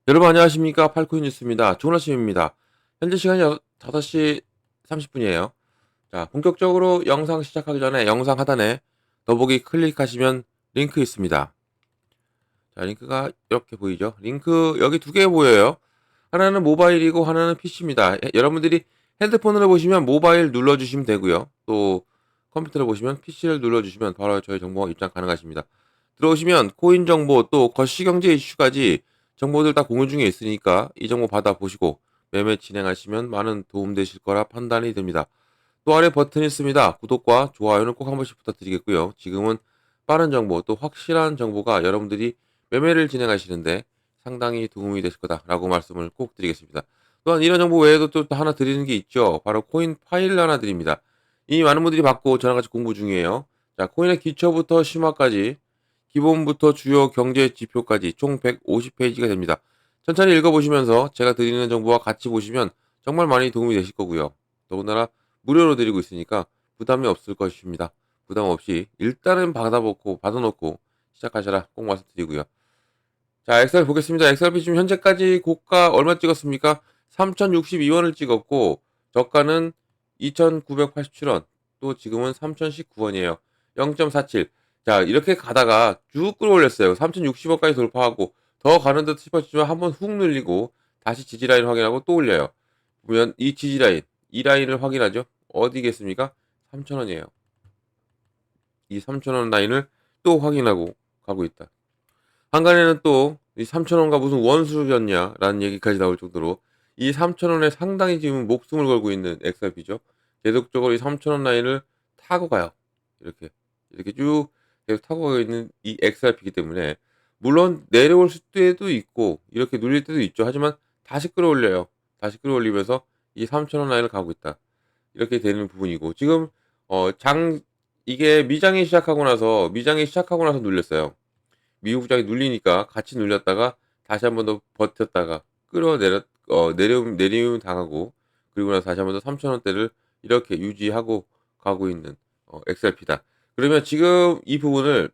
여러분 안녕하십니까? 팔코인 뉴스입니다. 좋은 아침입니다. 현재 시간이 5시 30분이에요. 자, 본격적으로 영상 시작하기 전에 영상 하단에 더보기 클릭하시면 링크 있습니다. 자, 링크가 이렇게 보이죠? 링크 여기 두 개 보여요. 하나는 모바일이고 하나는 PC입니다. 여러분들이 핸드폰으로 보시면 모바일 눌러주시면 되고요. 또 컴퓨터로 보시면 PC를 눌러주시면 바로 저희 정보가 입장 가능하십니다. 들어오시면 코인 정보 또 거시경제 이슈까지 정보들 다 공유 중에 있으니까 이 정보 받아보시고 매매 진행하시면 많은 도움 되실 거라 판단이 됩니다. 또 아래 버튼이 있습니다. 구독과 좋아요는 꼭 한 번씩 부탁드리겠고요. 지금은 빠른 정보 또 확실한 정보가 여러분들이 매매를 진행하시는데 상당히 도움이 되실 거다라고 말씀을 꼭 드리겠습니다. 또한 이런 정보 외에도 또 하나 드리는 게 있죠. 바로 코인 파일 하나 드립니다. 이미 많은 분들이 받고 저랑 같이 공부 중이에요. 자, 코인의 기초부터 심화까지 기본부터 주요 경제 지표까지 총 150페이지가 됩니다. 천천히 읽어보시면서 제가 드리는 정보와 같이 보시면 정말 많이 도움이 되실 거고요. 더군다나 무료로 드리고 있으니까 부담이 없을 것입니다. 부담 없이 일단은 받아놓고 시작하셔라 꼭 말씀드리고요. 자, 엑셀 보겠습니다. 엑셀비 지금 현재까지 고가 얼마 찍었습니까? 3,062원을 찍었고 저가는 2,987원, 또 지금은 3,019원이에요. 0.47. 자, 이렇게 가다가 쭉 끌어올렸어요. 3,060원까지 돌파하고 더 가는 듯 싶었지만 한번 훅 늘리고 다시 지지라인 확인하고 또 올려요. 보면 이 지지라인, 이 라인을 확인하죠. 어디겠습니까? 3,000원이에요. 이 3,000원 라인을 또 확인하고 가고 있다. 한간에는 또 이 3,000원과 무슨 원수였냐라는 얘기까지 나올 정도로 이 3,000원에 상당히 지금 목숨을 걸고 있는 XRP죠. 계속적으로 이 3,000원 라인을 타고 가요. 이렇게 쭉 계속 타고 가고 있는 이 XRP이기 때문에 물론 내려올 수도 있고 이렇게 눌릴 때도 있죠. 하지만 다시 끌어올려요. 다시 끌어올리면서 이 3,000원 라인을 가고 있다. 이렇게 되는 부분이고 지금 이게 미장이 시작하고 나서 눌렸어요. 미국 장이 눌리니까 같이 눌렸다가 다시 한 번 더 버텼다가 내리움 당하고 그리고 나서 다시 한 번 더 3,000원대를 이렇게 유지하고 가고 있는 XRP다. 그러면 지금 이 부분을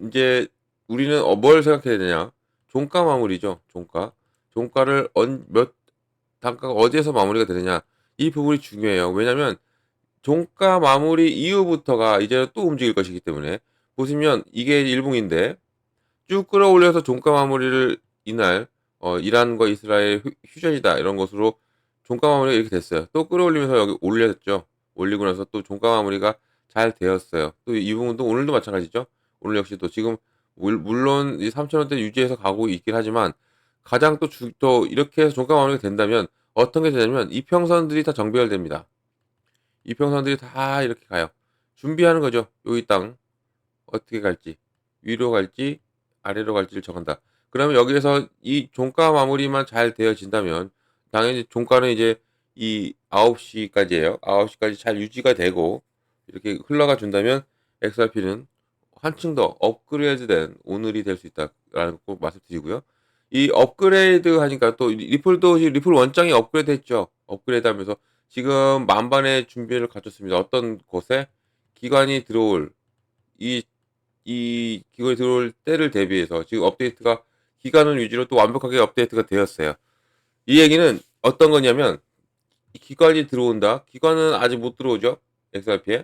이제 우리는 뭘 생각해야 되냐? 종가 마무리죠. 종가. 종가를 몇 단가가 어디에서 마무리가 되느냐? 이 부분이 중요해요. 왜냐면 종가 마무리 이후부터가 이제 또 움직일 것이기 때문에 보시면 이게 일봉인데 쭉 끌어올려서 종가 마무리를 이날 이란과 이스라엘 휴전이다 이런 것으로 종가 마무리가 이렇게 됐어요. 또 끌어올리면서 여기 올렸죠. 올리고 나서 또 종가 마무리가 잘 되었어요. 또 이 부분도 오늘도 마찬가지죠. 오늘 역시 또 지금 물론 이 3,000원대 유지해서 가고 있긴 하지만 가장 또 이렇게 해서 종가 마무리가 된다면 어떤 게 되냐면 이평선들이 다 정배열됩니다. 이평선들이 다 이렇게 가요. 준비하는 거죠. 여기 땅 어떻게 갈지 위로 갈지 아래로 갈지를 정한다. 그러면 여기에서 이 종가 마무리만 잘 되어진다면 당연히 종가는 이제 이 9시까지예요. 9시까지 잘 유지가 되고 이렇게 흘러가 준다면 XRP는 한층 더 업그레이드된 오늘이 될 수 있다라는 거 꼭 말씀드리고요. 이 업그레이드 하니까 또 리플 원장이 업그레이드 했죠. 업그레이드 하면서 지금 만반의 준비를 갖췄습니다. 어떤 곳에 기관이 들어올 이 기관이 들어올 때를 대비해서 지금 기간을 유지로 또 완벽하게 업데이트가 되었어요. 이 얘기는 어떤 거냐면 이 기관이 들어온다. 기관은 아직 못 들어오죠. XRP에.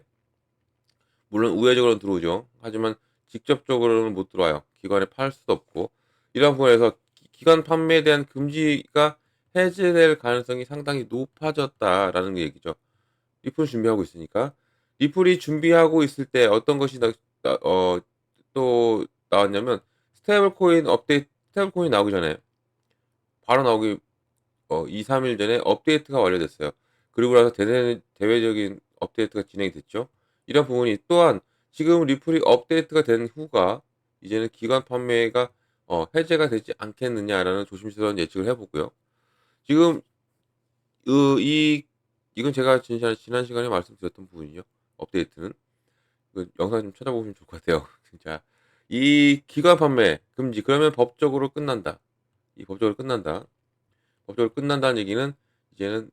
물론 우회적으로는 들어오죠. 하지만 직접적으로는 못 들어와요. 기관에 팔 수도 없고. 이런 부분에서 기관 판매에 대한 금지가 해제될 가능성이 상당히 높아졌다라는 얘기죠. 리플 준비하고 있으니까. 리플이 준비하고 있을 때 어떤 것이 또 나왔냐면 스테이블 코인 나오기 전에 바로 나오기 2, 3일 전에 업데이트가 완료됐어요. 그리고 나서 대외적인 업데이트가 진행이 됐죠. 이런 부분이 또한 지금 리플이 업데이트가 된 후가 이제는 기관 판매가 해제가 되지 않겠느냐라는 조심스러운 예측을 해보고요. 지금 이 이건 제가 지난 시간에 말씀드렸던 부분이요. 업데이트는 그 영상 좀 찾아보시면 좋을 것 같아요. 진짜 이 기관 판매 금지 그러면 법적으로 끝난다. 이 법적으로 끝난다. 법적으로 끝난다는 얘기는 이제는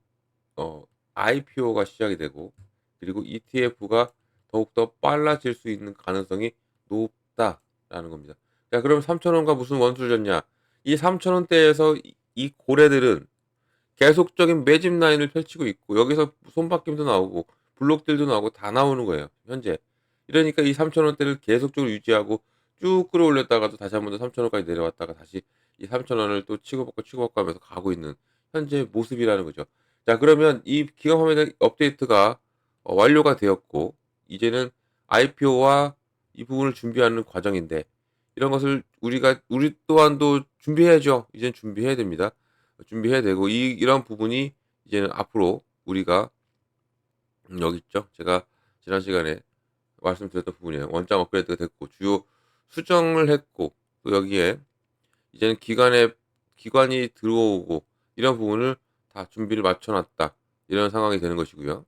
어 IPO가 시작이 되고 그리고 ETF가 더욱더 빨라질 수 있는 가능성이 높다라는 겁니다. 자, 그럼 3,000원과 무슨 원수를 졌냐? 이 3,000원대에서 이 고래들은 계속적인 매집 라인을 펼치고 있고 여기서 손바뀜도 나오고 블록들도 나오고 다 나오는 거예요, 현재. 이러니까 이 3,000원대를 계속적으로 유지하고 쭉 끌어올렸다가도 다시 한 번 더 3,000원까지 내려왔다가 다시 이 3,000원을 또 치고받고 하면서 가고 있는 현재 모습이라는 거죠. 자, 그러면 이 기관 화면 업데이트가 완료가 되었고 이제는 IPO와 이 부분을 준비하는 과정인데 이런 것을 우리 또한도 준비해야죠. 이젠 준비해야 됩니다. 준비해야 되고 이런 부분이 이제는 앞으로 우리가 여기 있죠. 제가 지난 시간에 말씀드렸던 부분이에요. 원장 업그레이드가 됐고 주요 수정을 했고 또 여기에 이제는 기관이 들어오고 이런 부분을 다 준비를 맞춰 놨다. 이런 상황이 되는 것이고요.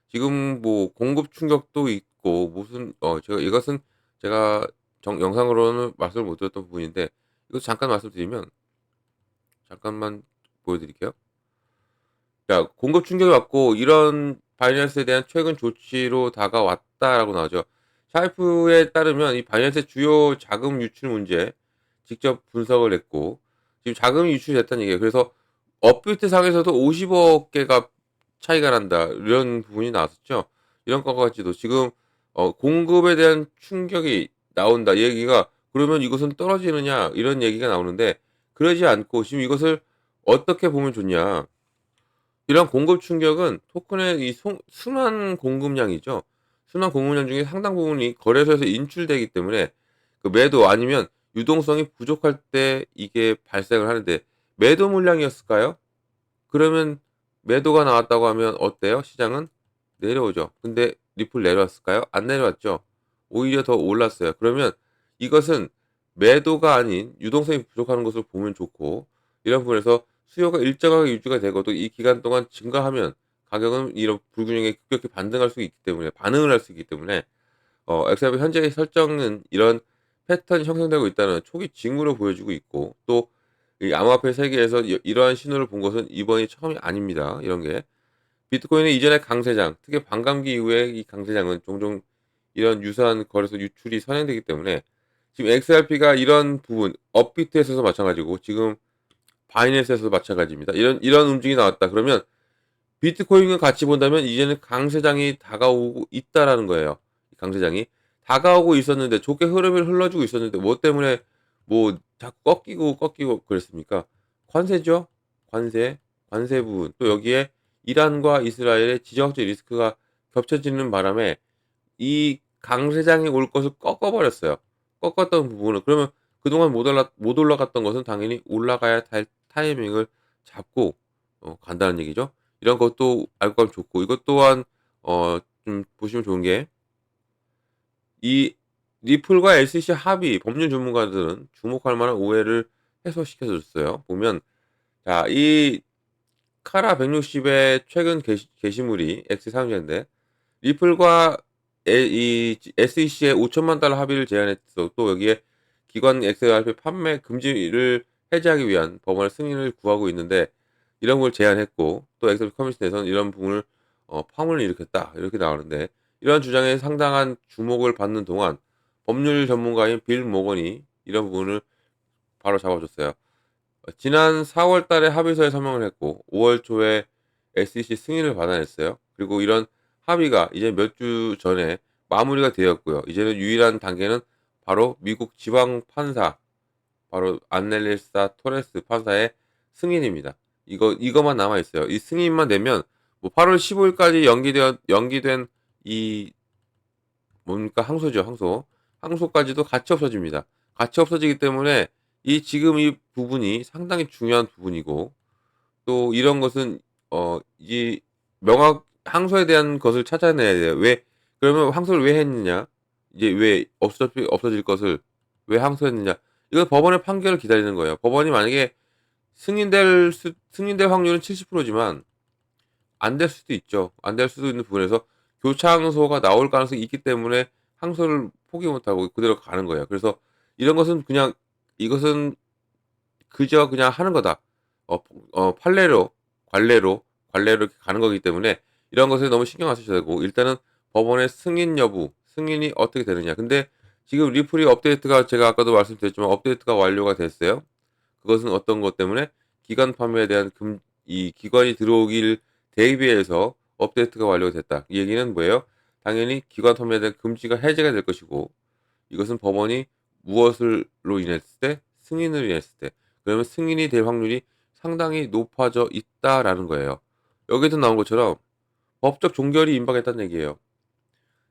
지금 뭐 공급 충격도 있고 무슨 제가 이것은 제가 영상으로는 말씀을 못 드렸던 부분인데 이거 잠깐 말씀드리면 잠깐만 보여드릴게요. 자, 공급 충격을 받고 이런 바이낸스에 대한 최근 조치로 다가왔다라고 나오죠. 샤이프에 따르면 이 바이낸스의 주요 자금 유출 문제 직접 분석을 했고 지금 자금이 유출됐다는 얘기예요. 그래서 업비트 상에서도 50억 개가 차이가 난다 이런 부분이 나왔었죠. 이런 것과 같이도 지금 공급에 대한 충격이 나온다 이 얘기가 그러면 이것은 떨어지느냐 이런 얘기가 나오는데 그러지 않고 지금 이것을 어떻게 보면 좋냐. 이런 공급 충격은 토큰의 이 순환 공급량이죠. 순환 공급량 중에 상당 부분이 거래소에서 인출되기 때문에 그 매도 아니면 유동성이 부족할 때 이게 발생을 하는데 매도 물량이었을까요? 그러면 매도가 나왔다고 하면 어때요? 시장은 내려오죠. 근데 리플 내려왔을까요? 안 내려왔죠. 오히려 더 올랐어요. 그러면 이것은 매도가 아닌 유동성이 부족한 것을 보면 좋고 이런 부분에서 수요가 일정하게 유지가 되고도 이 기간 동안 증가하면 가격은 이런 불균형에 급격히 반응을 할 수 있기 때문에 엑셀의 현재의 설정은 이런 패턴이 형성되고 있다는 초기 징후로 보여지고 있고 또 이 암호화폐 세계에서 이러한 신호를 본 것은 이번이 처음이 아닙니다. 이런 게 비트코인의 이전의 강세장, 특히 반감기 이후에 이 강세장은 종종 이런 유사한 거래소 유출이 선행되기 때문에 지금 XRP가 이런 부분 업비트에서도 마찬가지고 지금 바이낸스에서도 마찬가지입니다. 이런 움직임이 나왔다. 그러면 비트코인과 같이 본다면 이제는 강세장이 다가오고 있다라는 거예요. 강세장이 다가오고 있었는데 좋게 흐름을 흘러주고 있었는데 뭐 때문에 뭐 자꾸 꺾이고 그랬습니까? 관세죠. 관세, 관세 부분. 또 여기에 이란과 이스라엘의 지정학적 리스크가 겹쳐지는 바람에 이 강세장이 올 것을 꺾어버렸어요. 꺾었던 부분은 그러면 그동안 못 올라갔던 것은 당연히 올라가야 할 타이밍을 잡고 간다는 얘기죠. 이런 것도 알고 가면 좋고 이것 또한 좀 보시면 좋은 게 이 리플과 SEC 합의 법률 전문가들은 주목할 만한 오해를 해소시켜 줬어요. 보면 자, 이 카라 160의 최근 게시물이 X 사용자인데 리플과 이 SEC의 5천만 달러 합의를 제안했어. 또 여기에 기관 XRP 판매 금지를 해제하기 위한 법원의 승인을 구하고 있는데 이런 걸 제안했고 또 XRP 커뮤니티에서는 이런 부분을 파문을 일으켰다 이렇게 나오는데 이런 주장에 상당한 주목을 받는 동안 법률 전문가인 빌 모건이 이런 부분을 바로 잡아줬어요. 지난 4월 달에 합의서에 서명을 했고 5월 초에 SEC 승인을 받아냈어요. 그리고 이런 합의가 이제 몇 주 전에 마무리가 되었고요. 이제는 유일한 단계는 바로 미국 지방 판사, 바로 안넬리사 토레스 판사의 승인입니다. 이거만 남아 있어요. 이 승인만 되면 뭐 8월 15일까지 연기된 이 뭡니까 항소죠, 항소. 항소까지도 같이 없어집니다. 같이 없어지기 때문에 지금 이 부분이 상당히 중요한 부분이고 또 이런 것은 이 명확 항소에 대한 것을 찾아내야 돼요. 왜 그러면 항소를 왜 했느냐? 이제 왜 없어질 것을 왜 항소했느냐? 이건 법원의 판결을 기다리는 거예요. 법원이 만약에 승인될 확률은 70%지만 안 될 수도 있죠. 안 될 수도 있는 부분에서 교차 항소가 나올 가능성이 있기 때문에 항소를 포기 못 하고 그대로 가는 거예요. 그래서 이런 것은 그냥 이것은 그저 그냥 하는 거다. 판례로, 관례로 이렇게 가는 거기 때문에 이런 것에 너무 신경 안 쓰셔도 되고 일단은 법원의 승인 여부 승인이 어떻게 되느냐. 근데 지금 리플이 업데이트가 제가 아까도 말씀드렸지만 업데이트가 완료가 됐어요. 그것은 어떤 것 때문에 기관 판매에 대한 이 기관이 들어오길 대비해서 업데이트가 완료가 됐다. 이 얘기는 뭐예요? 당연히 기관 판매에 대한 금지가 해제가 될 것이고 이것은 법원이 무엇을로 인했을 때? 승인으로 인했을 때. 그러면 승인이 될 확률이 상당히 높아져 있다라는 거예요. 여기에도 나온 것처럼 법적 종결이 임박했다는 얘기예요.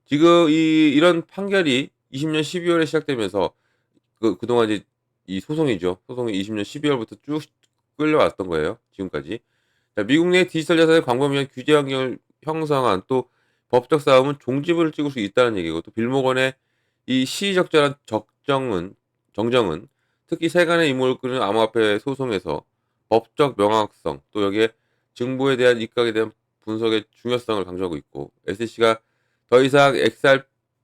지금 이런 판결이 20년 12월에 시작되면서 그동안 이제 이 소송이죠. 소송이 20년 12월부터 쭉 끌려왔던 거예요. 지금까지. 자, 미국 내 디지털 자산의 광범위한 규제 환경을 형성한 또 법적 싸움은 종지부를 찍을 수 있다는 얘기고 또 빌모건의 이 시의적절한 정정은 특히 세간의 이목을 끄는 암호화폐 소송에서 법적 명확성 또 여기에 증보에 대한 입각에 대한 분석의 중요성을 강조하고 있고 SEC가 더 이상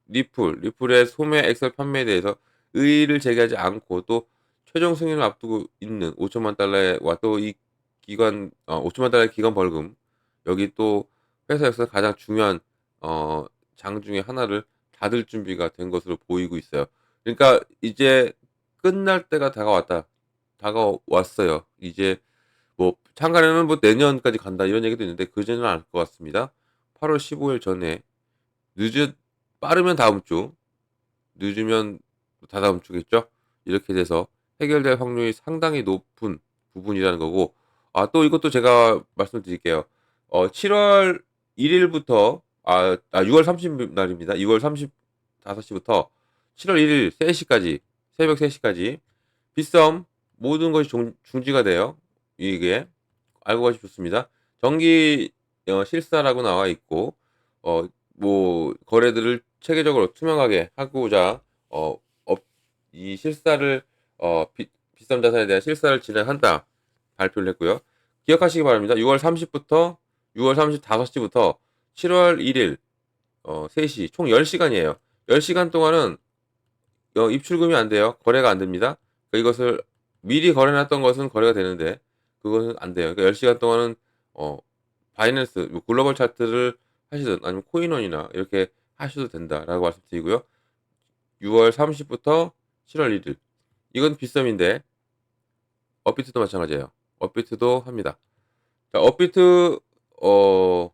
리플의 소매 엑셀 판매에 대해서 의의를 제기하지 않고 또 최종 승인을 앞두고 있는 5천만 달러와 또 이 기관 5천만 달러의 기관 벌금 여기 또 회사 역사 가장 중요한 장 중에 하나를 닫을 준비가 된 것으로 보이고 있어요. 그러니까 이제 끝날 때가 다가왔어요. 이제 뭐 창간에는 뭐 내년까지 간다 이런 얘기도 있는데 그전은 않을 것 같습니다. 8월 15일 전에 늦은 빠르면 다음 주, 늦으면 다다음 주겠죠. 이렇게 돼서 해결될 확률이 상당히 높은 부분이라는 거고, 또 이것도 제가 말씀드릴게요. 7월 1일부터 6월 30일 날입니다. 6월 35시부터 7월 1일 3시까지 새벽 3시까지 빗썸 모든 것이 중지가 돼요. 이게 알고 가시면 좋습니다. 정기 실사라고 나와 있고 뭐 거래들을 체계적으로 투명하게 하고자 어, 이 실사를 비썸 자산에 대한 실사를 진행한다 발표를 했고요. 기억하시기 바랍니다. 6월 30부터 6월 35시부터 7월 1일 3시 총 10시간이에요. 10시간 동안은 입출금이 안 돼요. 거래가 안 됩니다. 그러니까 이것을 미리 거래놨던 것은 거래가 되는데 그것은 안 돼요. 그러니까 10시간 동안은 어, 바이낸스 뭐 글로벌 차트를 하시든 아니면 코인원이나 이렇게 하셔도 된다라고 말씀드리고요. 6월 30부터 7월 1일 이건 빗썸인데 업비트도 마찬가지예요. 업비트도 합니다. 자, 어,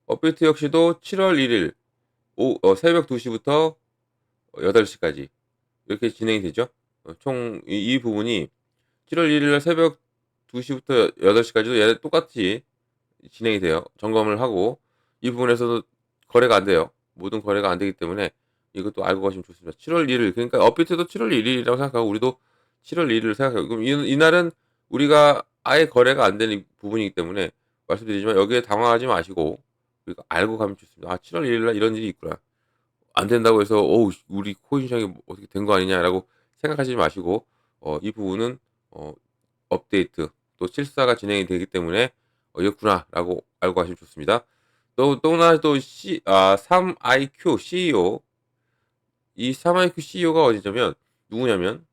업비트 역시도 7월 1일 새벽 2시부터 8시까지 이렇게 진행이 되죠. 총 이 부분이 7월 1일 날 새벽 2시부터 8시까지도 얘 똑같이 진행이 돼요. 점검을 하고 이 부분에서도 거래가 안 돼요. 모든 거래가 안 되기 때문에 이것도 알고 가시면 좋습니다. 7월 1일 그러니까 업비트도 7월 1일이라고 생각하고 우리도 7월 1일을 생각해요. 그럼 이날은 우리가 아예 거래가 안 되는 부분이기 때문에 말씀드리지만 여기에 당황하지 마시고 우리가 알고 가면 좋습니다. 7월 1일 날 이런 일이 있구나. 안 된다고 해서 우리 코인 시장이 뭐 어떻게 된 거 아니냐라고 생각하시지 마시고 이 부분은 어, 업데이트 또 실사가 진행이 되기 때문에 이렇구나라고 알고 가시면 좋습니다. 또 하나 또 3IQ CEO 이 3IQ CEO가 어디냐면 누구냐면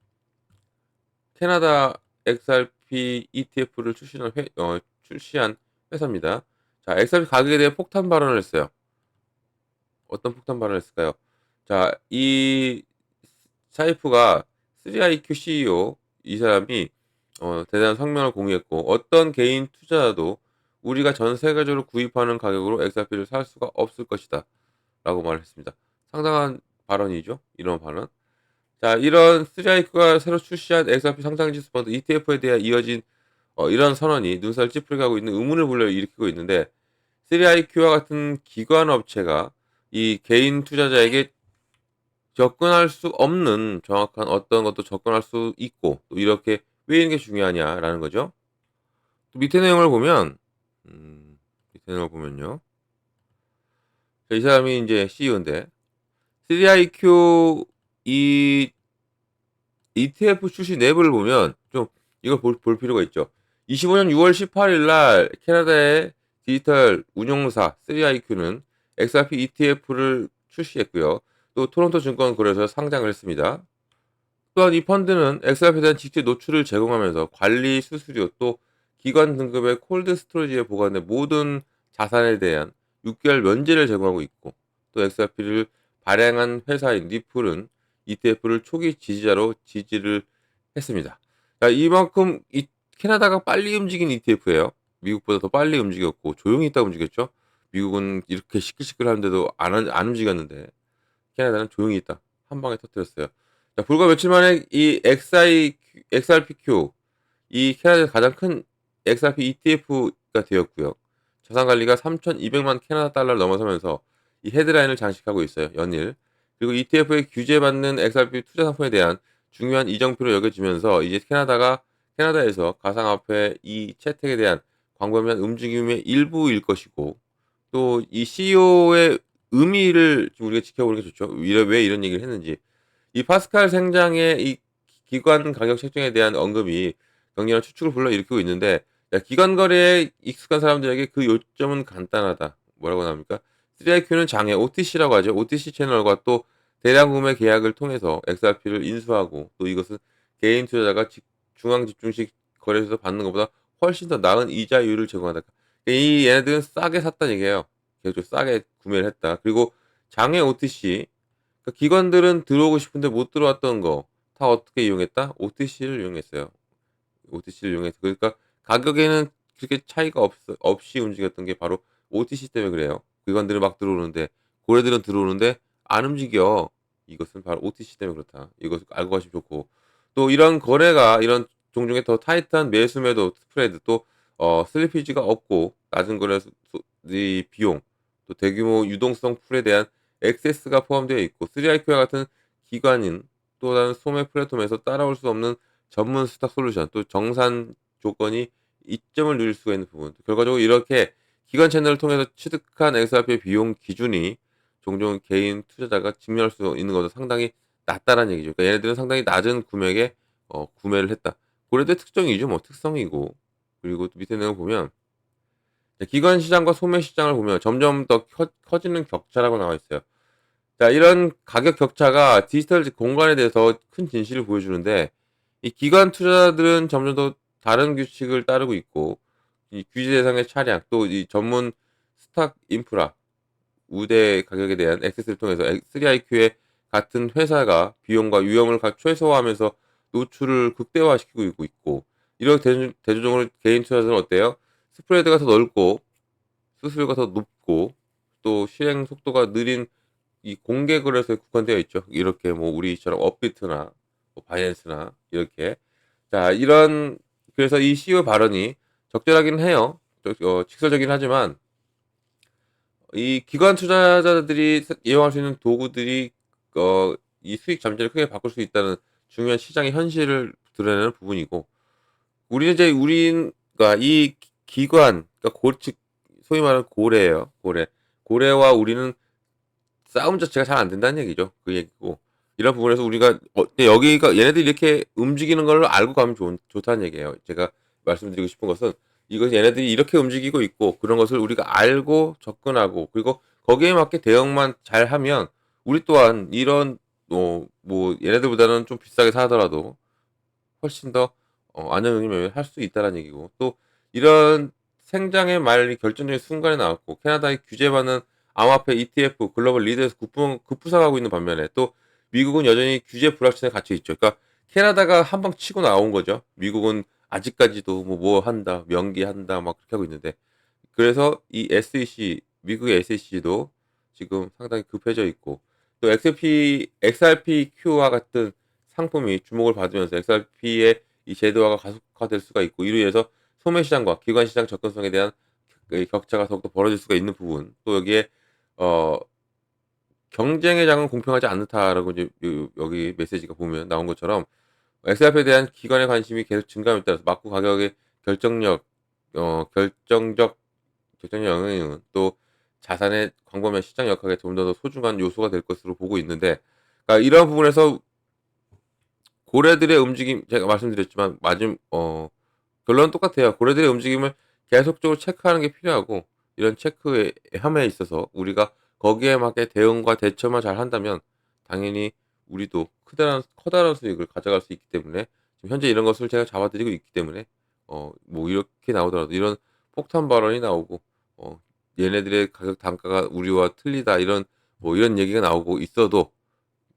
캐나다 XRP ETF를 출시한 회사입니다. 자, XRP 가격에 대해 폭탄 발언을 했어요. 어떤 폭탄 발언을 했을까요? 자, 이 사이프가 3IQ CEO 이 사람이 대단한 성명을 공유했고 어떤 개인 투자자도 우리가 전 세계적으로 구입하는 가격으로 XRP를 살 수가 없을 것이다 라고 말을 했습니다. 상당한 발언이죠. 이런 발언. 자, 이런 3IQ가 새로 출시한 XRP 상장지수 펀드 ETF에 대해 이어진 이런 선언이 눈살 찌푸리게 하고 있는 의문을 불러일으키고 있는데 3IQ와 같은 기관 업체가 이 개인 투자자에게 접근할 수 없는 정확한 어떤 것도 접근할 수 있고 또 이렇게 왜 이런 게 중요하냐라는 거죠. 또 밑에 내용을 보면 밑에 내용을 보면요. 이 사람이 이제 CEO인데 3IQ 이 ETF 출시 내부를 보면 좀 이걸 볼 필요가 있죠. 25년 6월 18일 날 캐나다의 디지털 운용사 3IQ는 XRP ETF를 출시했고요. 또 토론토 증권 거래소에 상장을 했습니다. 또한 이 펀드는 XRP에 대한 직접 노출을 제공하면서 관리 수수료 또 기관 등급의 콜드 스토리지에 보관된 모든 자산에 대한 6개월 면제를 제공하고 있고 또 XRP를 발행한 회사인 리플은 ETF를 초기 지지자로 지지를 했습니다. 자, 이만큼 이 캐나다가 빨리 움직인 ETF예요. 미국보다 더 빨리 움직였고 조용히 있다 움직였죠. 미국은 이렇게 시끌시끌하는데도 안 움직였는데 캐나다는 조용히 있다. 한 방에 터뜨렸어요. 자, 불과 며칠 만에 이 XRPQ, 이 캐나다에서 가장 큰 XRP ETF가 되었고요. 자산 관리가 3,200만 캐나다 달러를 넘어서면서 이 헤드라인을 장식하고 있어요. 연일. 그리고 ETF에 규제받는 XRP 투자 상품에 대한 중요한 이정표로 여겨지면서 이제 캐나다에서 가상화폐 이 채택에 대한 광범위한 움직임의 일부일 것이고, 또 이 CEO의 의미를 좀 우리가 지켜보는 게 좋죠. 왜 이런 얘기를 했는지. 이 파스칼 생장의 이 기관 가격 책정에 대한 언급이 격렬한 추측을 불러일으키고 있는데, 야, 기관 거래에 익숙한 사람들에게 그 요점은 간단하다. 뭐라고 나옵니까? 3IQ는 장애 OTC라고 하죠. OTC 채널과 또 대량 구매 계약을 통해서 XRP를 인수하고, 또 이것은 개인 투자자가 중앙 집중식 거래소에서 받는 것보다 훨씬 더 나은 이자율을 제공한다. 이 얘네들은 싸게 샀다는 얘기예요. 계속 싸게 구매를 했다. 그리고 장외 OTC, 그러니까 기관들은 들어오고 싶은데 못 들어왔던 거 다 어떻게 이용했다? OTC를 이용했어요. OTC를 이용해서. 그러니까 가격에는 그렇게 차이가 없이 움직였던 게 바로 OTC 때문에 그래요. 기관들은 막 들어오는데, 고래들은 들어오는데 안 움직여. 이것은 바로 OTC 때문에 그렇다. 이것을 알고 가시면 좋고, 또 이런 거래가 이런 종중에 더 타이트한 매수매도 스프레드, 또 슬리피지가 없고 낮은 거래소 이 비용, 또 대규모 유동성 풀에 대한 액세스가 포함되어 있고, 3IQ와 같은 기관인 또 다른 소매 플랫폼에서 따라올 수 없는 전문 스탁 솔루션, 또 정산 조건이 이점을 누릴 수가 있는 부분. 결과적으로 이렇게 기관 채널을 통해서 취득한 XRP의 비용 기준이 종종 개인 투자자가 증명할 수 있는 것도 상당히 낮다라는 얘기죠. 그러니까 얘네들은 상당히 낮은 금액에 구매를 했다. 고래대 특정이죠. 뭐 특성이고. 그리고 또 밑에 내용 보면 기관 시장과 소매 시장을 보면 점점 더 커지는 격차라고 나와 있어요. 자, 이런 가격 격차가 디지털 공간에 대해서 큰 진실을 보여주는데, 이 기관 투자자들은 점점 더 다른 규칙을 따르고 있고, 이 규제 대상의 차량, 또 이 전문 스탁 인프라, 우대 가격에 대한 액세스를 통해서 3IQ의 같은 회사가 비용과 위험을 최소화하면서 노출을 극대화시키고 있고, 이런 대조적으로 개인 투자자들은 어때요? 스프레드가 더 넓고, 수수료가 더 높고, 또 실행 속도가 느린 이 공개 거래소에 국한되어 있죠. 이렇게 뭐 우리처럼 업비트나 뭐 바이낸스나 이렇게. 자, 이런, 그래서 이 CEO 발언이 적절하긴 해요. 직설적이긴 하지만 이 기관 투자자들이 이용할 수 있는 도구들이 이 수익 잠재를 크게 바꿀 수 있다는 중요한 시장의 현실을 드러내는 부분이고, 우리가 이 기관, 그러니까 즉 소위 말하는 고래예요. 고래와 우리는 싸움 자체가 잘 안 된다는 얘기죠. 그 얘기고. 이런 부분에서 우리가 여기가 얘네들이 이렇게 움직이는 걸 알고 가면 좋다는 얘기예요. 제가 말씀드리고 싶은 것은 이것이 얘네들이 이렇게 움직이고 있고 그런 것을 우리가 알고 접근하고, 그리고 거기에 맞게 대응만 잘하면 우리 또한 이런 뭐 얘네들보다는 좀 비싸게 사더라도 훨씬 더 안정적인 할 수 있다는 얘기고, 또 이런 생장의 말이 결정적인 순간에 나왔고, 캐나다의 규제받는 암호화폐 ETF 글로벌 리드에서 급부상하고 있는 반면에, 또 미국은 여전히 규제 불확실성에 갇혀 있죠. 그러니까 캐나다가 한 방 치고 나온 거죠. 미국은 아직까지도 뭐 한다, 명기한다 막 그렇게 하고 있는데, 그래서 이 SEC, 미국의 SEC도 지금 상당히 급해져 있고, 또 XRPQ와 같은 상품이 주목을 받으면서 XRP의 이 제도화가 가속화될 수가 있고, 이로 인해서 소매 시장과 기관 시장 접근성에 대한 그 격차가 더욱더 벌어질 수가 있는 부분. 또 여기에 어 경쟁의 장은 공평하지 않다라고 이제 여기 메시지가 보면 나온 것처럼, XRP에 대한 기관의 관심이 계속 증가함에 따라서 막구 가격의 결정력 어 결정적 영향은 또 자산의 광범위한 시장 역학에 좀 더 소중한 요소가 될 것으로 보고 있는데, 그러니까 이런 부분에서 고래들의 움직임, 제가 말씀드렸지만 결론은 똑같아요. 고래들의 움직임을 계속적으로 체크하는 게 필요하고, 이런 체크함에 있어서 우리가 거기에 맞게 대응과 대처만 잘 한다면 당연히 우리도 커다란 수익을 가져갈 수 있기 때문에, 지금 현재 이런 것을 제가 잡아드리고 있기 때문에 뭐 이렇게 나오더라도 이런 폭탄 발언이 나오고 얘네들의 가격 단가가 우리와 틀리다, 이런 뭐 이런 얘기가 나오고 있어도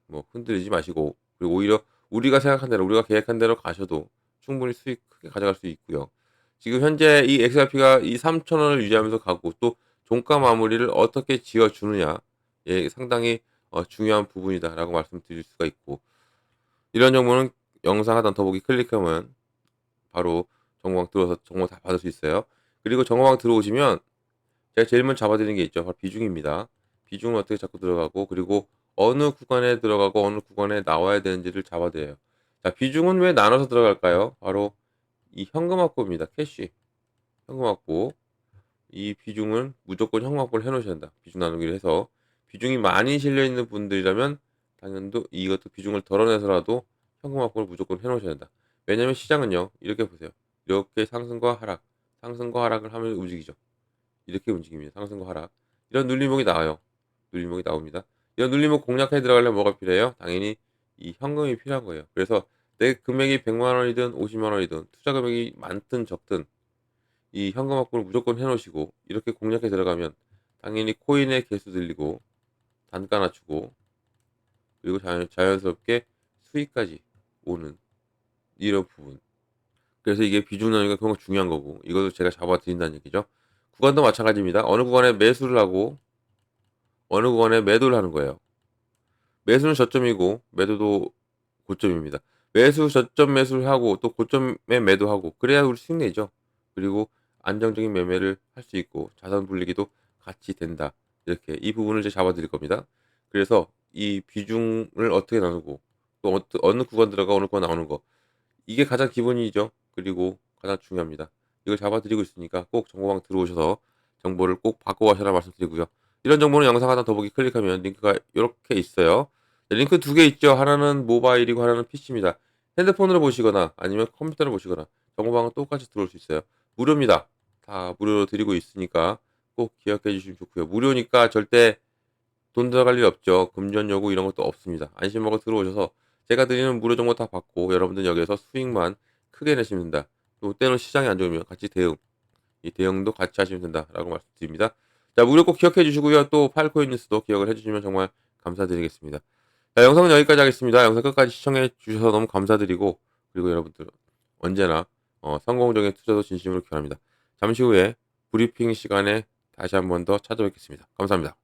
뭐 흔들리지 마시고, 그리고 오히려 우리가 생각한 대로 우리가 계획한 대로 가셔도 충분히 수익 크게 가져갈 수 있고요. 지금 현재 이 XRP가 이 3,000원을 유지하면서 가고 또 종가 마무리를 어떻게 지어 주느냐, 예, 상당히 중요한 부분이다라고 말씀드릴 수가 있고, 이런 정보는 영상 하단 더보기 클릭하면 바로 정보방 들어와서 정보 다 받을 수 있어요. 그리고 정보방 들어오시면 제가 제일 먼저 잡아드리는 게 있죠. 바로 비중입니다. 비중은 어떻게 자꾸 들어가고, 그리고 어느 구간에 들어가고 어느 구간에 나와야 되는지를 잡아드려요. 자, 비중은 왜 나눠서 들어갈까요? 바로 이 현금 확보입니다. 캐시, 현금 확보. 이 비중은 무조건 현금 확보를 해놓으셔야 한다. 비중 나누기를 해서 비중이 많이 실려있는 분들이라면 당연히 이것도 비중을 덜어내서라도 현금 확보를 무조건 해놓으셔야 한다. 왜냐면 시장은요, 이렇게 보세요. 이렇게 상승과 하락, 상승과 하락을 하면서 움직이죠. 이렇게 움직입니다. 상승과 하락. 이런 눌림목이 나와요. 눌림목이 나옵니다. 이런 눌림목 공략해 들어가려면 뭐가 필요해요? 당연히 이 현금이 필요한 거예요. 그래서 내 금액이 100만 원이든 50만 원이든 투자 금액이 많든 적든 이 현금 확보를 무조건 해 놓으시고 이렇게 공략해 들어가면 당연히 코인의 개수 늘리고 단가 낮추고 그리고 자연스럽게 수익까지 오는 이런 부분. 그래서 이게 비중 나누기가 그런 거 중요한 거고, 이것도 제가 잡아 드린다는 얘기죠. 구간도 마찬가지입니다. 어느 구간에 매수를 하고 어느 구간에 매도를 하는 거예요. 매수는 저점이고 매도도 고점입니다. 매수 저점 매수를 하고 또 고점에 매도하고 그래야 우리 수익 내죠. 그리고 안정적인 매매를 할 수 있고 자산 불리기도 같이 된다. 이렇게 이 부분을 이제 잡아 드릴 겁니다. 그래서 이 비중을 어떻게 나누고 또 어느 구간 들어가 어느 구간 나오는 거, 이게 가장 기본이죠. 그리고 가장 중요합니다. 이걸 잡아 드리고 있으니까 꼭 정보방 들어오셔서 정보를 꼭 받고 가셔라 말씀드리고요. 이런 정보는 영상 하나 더보기 클릭하면 링크가 이렇게 있어요. 네, 링크 두 개 있죠. 하나는 모바일이고 하나는 PC입니다. 핸드폰으로 보시거나 아니면 컴퓨터로 보시거나 정보방은 똑같이 들어올 수 있어요. 무료입니다. 다 무료로 드리고 있으니까 꼭 기억해 주시면 좋고요. 무료니까 절대 돈 들어갈 일 없죠. 금전 요구 이런 것도 없습니다. 안심하고 들어오셔서 제가 드리는 무료 정보 다 받고 여러분들 여기에서 수익만 크게 내시면 된다. 또 때론 시장이 안 좋으면 같이 대응, 이 대응도 같이 하시면 된다라고 말씀드립니다. 자, 무료 꼭 기억해 주시고요. 또 파일코인 뉴스도 기억을 해 주시면 정말 감사드리겠습니다. 자, 영상은 여기까지 하겠습니다. 영상 끝까지 시청해 주셔서 너무 감사드리고, 그리고 여러분들 언제나 성공적인 투자도 진심으로 기원합니다. 잠시 후에 브리핑 시간에 다시 한 번 더 찾아뵙겠습니다. 감사합니다.